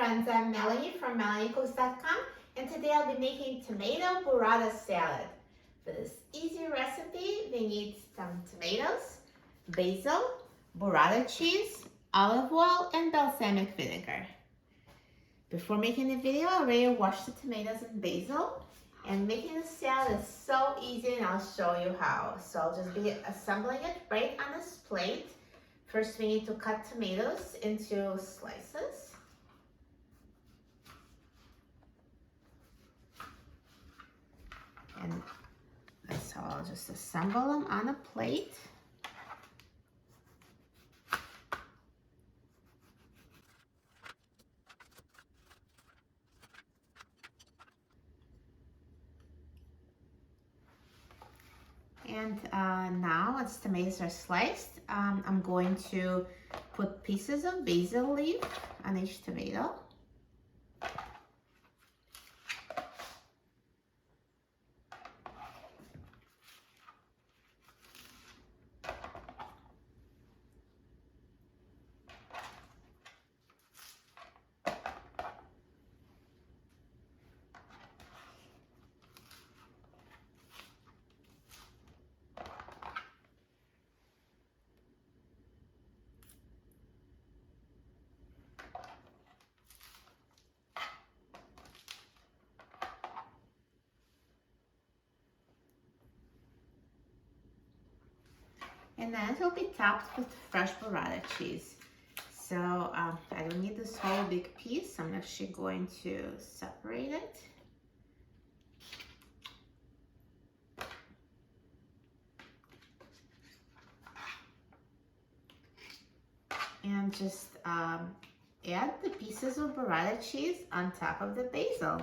friends, I'm Melanie from melaniecooks.com, and today I'll be making tomato burrata salad. For this easy recipe, we need some tomatoes, basil, burrata cheese, olive oil, and balsamic vinegar. Before making the video, I already washed the tomatoes and basil, and making the salad is so easy, and I'll show you how. So I'll just be assembling it right on this plate. First, we need to cut tomatoes into slices. And that's how I'll just assemble them on a plate. And now, once tomatoes are sliced, I'm going to put pieces of basil leaf on each tomato. And then it will be topped with fresh burrata cheese. So I don't need this whole big piece. I'm actually going to separate it. And just add the pieces of burrata cheese on top of the basil.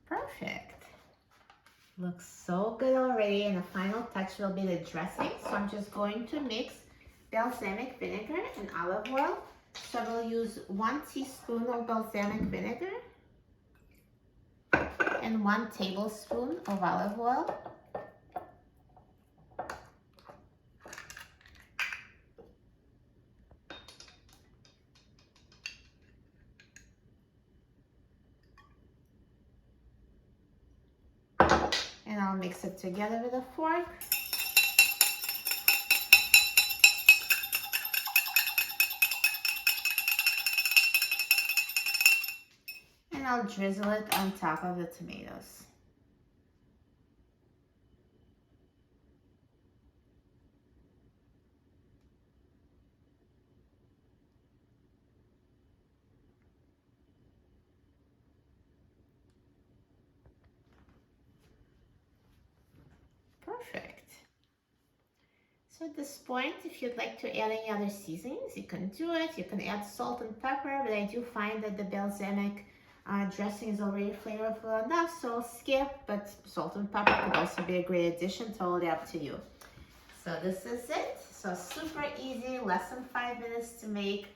Perfect. Looks so good already, and the final touch will be the dressing. So I'm just going to mix balsamic vinegar and olive oil. So I will use 1 teaspoon of balsamic vinegar and 1 tablespoon of olive oil. And I'll mix it together with a fork. And I'll drizzle it on top of the tomatoes. Perfect. So at this point, if you'd like to add any other seasonings, you can do it. You can add salt and pepper, but I do find that the balsamic dressing is already flavorful enough, so I'll skip, but salt and pepper could also be a great addition, totally up to you. So this is it. So super easy, less than 5 minutes to make,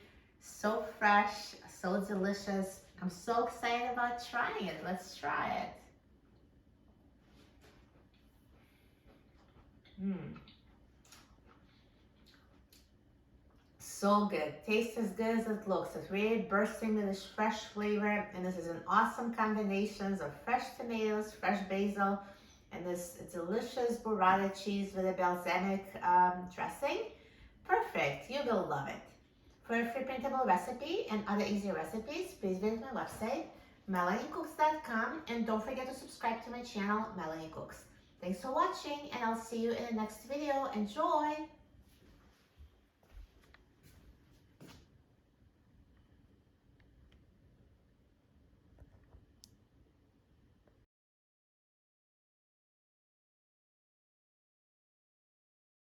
so fresh, so delicious. I'm so excited about trying it. Let's try it. So good. Tastes as good as it looks. It's really bursting with this fresh flavor, and this is an awesome combination of fresh tomatoes, fresh basil, and this delicious burrata cheese with a balsamic dressing. Perfect. You will love it. For a free printable recipe and other easy recipes, please visit my website, melaniecooks.com, and don't forget to subscribe to my channel, Melanie Cooks. Thanks for watching, and I'll see you in the next video. Enjoy!